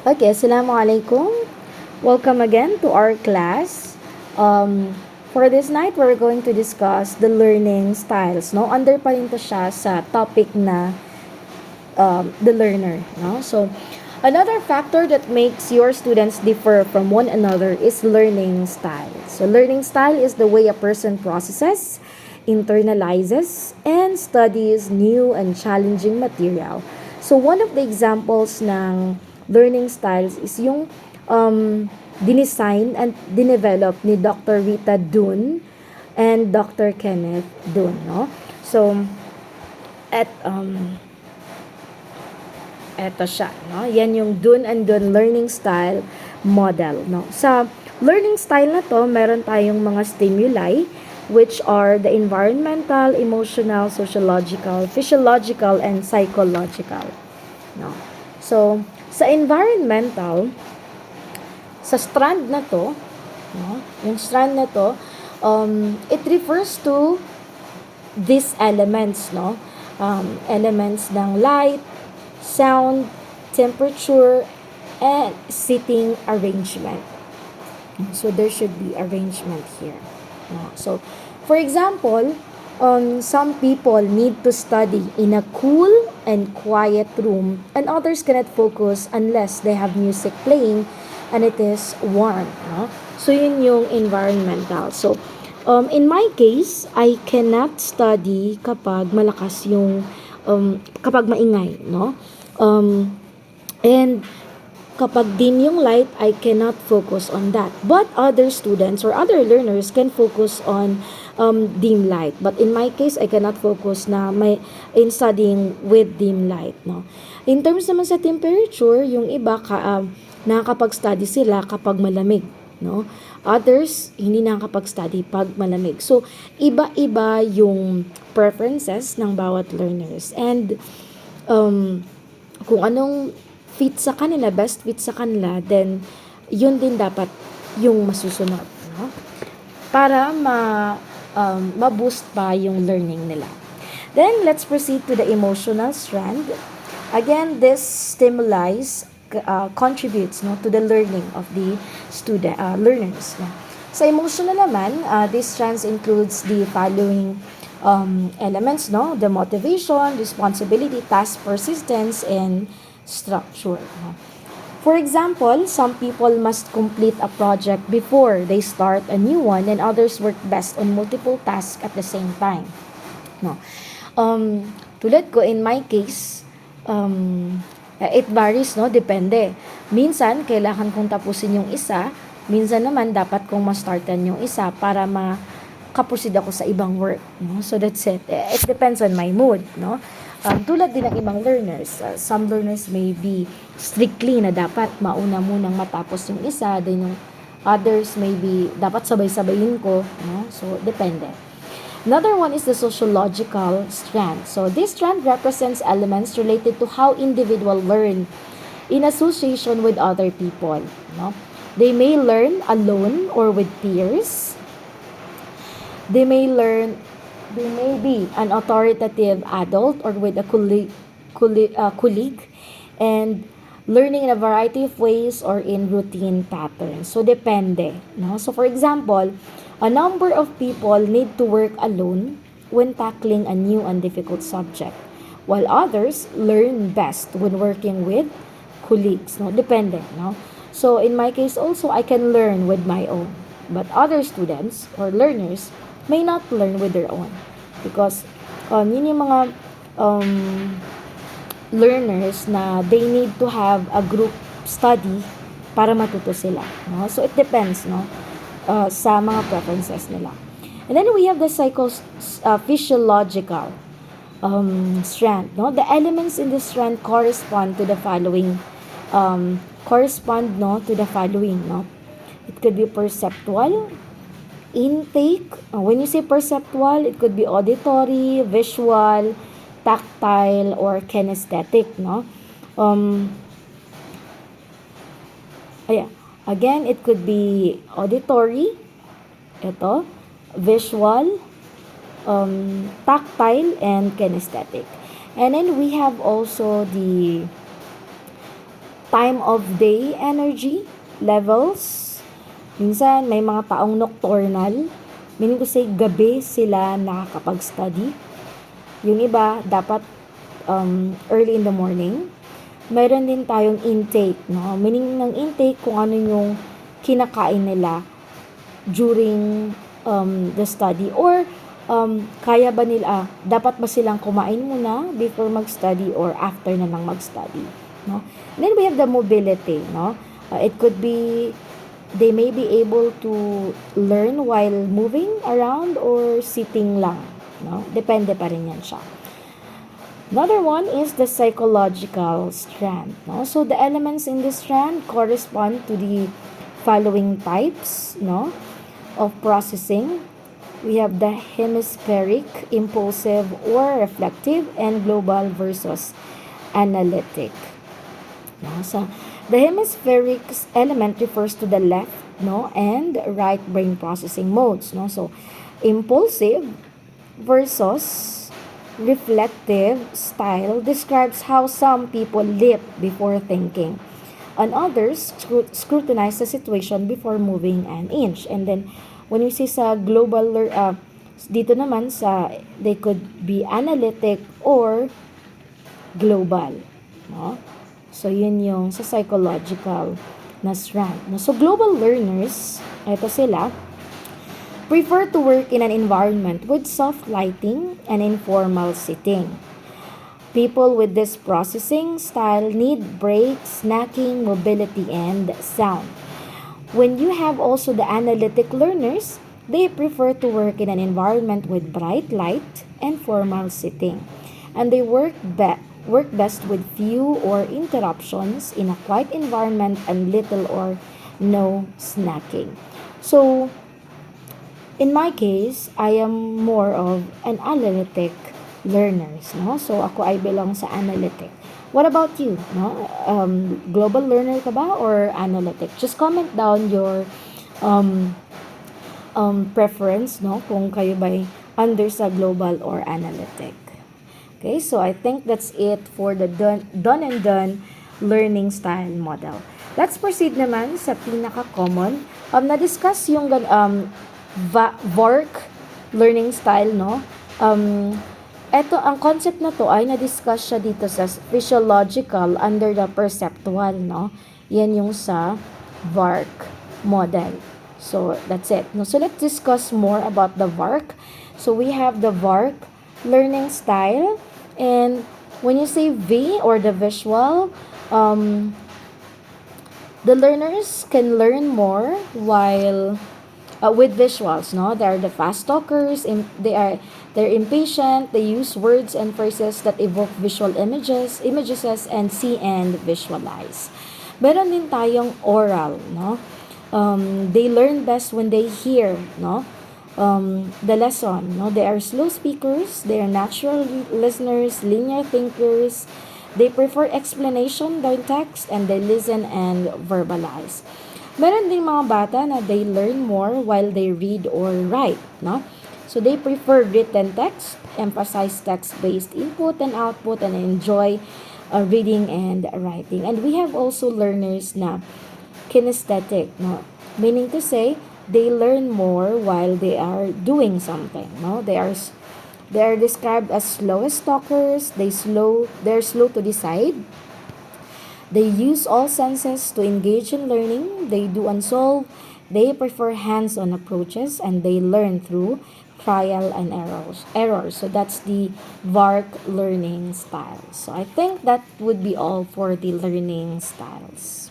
Okay, Assalamualaikum. Welcome again to our class. For this night, we're going to discuss the learning styles. No? Under pa rin to siya sa topic na the learner. No? So, another factor that makes your students differ from one another is learning style. So, learning style is the way a person processes, internalizes, and studies new and challenging material. So, one of the examples ng learning styles is yung dinesign and dinevelop ni Dr. Rita Dun and Dr. Kenneth Dun. No? So, at eto siya, no? Yan yung Dun and Dun learning style model, no? Sa learning style na to, meron tayong mga stimuli which are the environmental, emotional, sociological, physiological, and psychological, no? So, sa environmental, sa strand na to, no? Yung strand na to, it refers to these elements, no? Elements ng light, sound, temperature, and seating arrangement. So there should be arrangement here. So, for example, some people need to study in a cool and quiet room, and others cannot focus unless they have music playing and it is warm. No? So yun yung environmental. So, in my case, I cannot study kapag malakas yung kapag maingay, no? And kapag dim yung light, I cannot focus on that. But other students or other learners can focus on dim light. But in my case, I cannot focus in studying with dim light, no? In terms naman sa temperature, yung iba nakakapag-study sila kapag malamig, no? Others, hindi nakakapag-study pag malamig. So, iba-iba yung preferences ng bawat learners. And kung anong best fit sa kanila, then yun din dapat yung masusunod, no? Para ma-boost pa yung learning nila. Then, let's proceed to the emotional strand. Again, this contributes, no, to the learning of the learners. No? Sa emotional naman, this strands includes the following elements, no? The motivation, responsibility, task persistence, and structure. No? For example, some people must complete a project before they start a new one, and others work best on multiple tasks at the same time. No? Tulad ko, in my case, it varies, no? Depende. Minsan, kailangan kong tapusin yung isa. Minsan naman, dapat kong ma-startan yung isa para makaproceed ako sa ibang work, no? So, that's it. It depends on my mood, no? Tulad din ng ibang learners. Some learners may be strictly na dapat mauna munang matapos yung isa. Then yung others may be dapat sabay-sabayin ko, no? So, depende. Another one is the sociological strand. So this strand represents elements related to how individuals learn in association with other people. No? They may learn alone or with peers. They may be an authoritative adult or with a colleague, and learning in a variety of ways or in routine patterns. So depende. No? So for example, a number of people need to work alone when tackling a new and difficult subject, while others learn best when working with colleagues. No, depende. No, so in my case also, I can learn with my own, but other students or learners may not learn with their own because yun yung mga learners na they need to have a group study para matuto sila. No, so it depends. No. Sa mga preferences nila. And then we have the physiological strand. No? The elements in this strand correspond to the following. No? It could be perceptual, intake. When you say perceptual, it could be auditory, visual, tactile, or kinesthetic. No? Again, it could be auditory, visual, tactile, and kinesthetic. And then we have also the time of day energy levels. Minsan, may mga taong nocturnal. Meaning to say, gabi sila nakakapag-study. Yung iba, dapat early in the morning. Mayroon din tayong intake, no? Meaning ng intake, kung ano yung kinakain nila during the study. Or, kaya ba nila, dapat ba silang kumain muna before mag-study or after na lang mag-study, no? And then we have the mobility, no? It could be they may be able to learn while moving around or sitting lang, no? Depende pa rin yan siya. Another one is the psychological strand, no? So the elements in this strand correspond to the following types, no, of processing. We have the hemispheric, impulsive or reflective, and global versus analytic. No? So, the hemispheric element refers to the left, no, and right brain processing modes. No? So, impulsive versus reflective style describes how some people leap before thinking, and others scrutinize the situation before moving an inch. And then, when you say sa dito naman sa, they could be analytic or global. No? So, yun yung sa psychological na strand. No? So, global learners, ito sila, prefer to work in an environment with soft lighting and informal sitting. People with this processing style need breaks, snacking, mobility, and sound. When you have also the analytic learners, they prefer to work in an environment with bright light and formal sitting. And they work best with few or interruptions in a quiet environment and little or no snacking. So, in my case, I am more of an analytic learners, no? So, ako ay belong sa analytic. What about you, no? Global learner ka ba or analytic? Just comment down your preference, no? Kung kayo ba'y under sa global or analytic. Okay, so I think that's it for the done and done learning style model. Let's proceed naman sa pinaka-common. Na-discuss yung VARC learning style, no? Ito, ang concept na to ay na-discuss siya dito sa physiological under the perceptual, no? Yan yung sa VARC model. So, that's it. No? So, let's discuss more about the VARC. So, we have the VARC learning style. And when you say V or the visual, the learners can learn more while with visuals, no? They are the fast talkers, they're impatient, they use words and phrases that evoke visual images and see and visualize. Meron din tayong oral, no? They learn best when they hear, no? The lesson, no? They are slow speakers, they are natural listeners, linear thinkers. They prefer explanation than text, and they listen and verbalize. Meron din mga bata na they learn more while they read or write, no? So they prefer written text, emphasize text-based input and output, and enjoy reading and writing. And we have also learners na kinesthetic, no? Meaning to say, they learn more while they are doing something, no? They are described as slowest talkers. They're slow to decide. They use all senses to engage in learning. They do unsolve. They prefer hands-on approaches, and they learn through trial and errors. So that's the VARC learning style. So I think that would be all for the learning styles.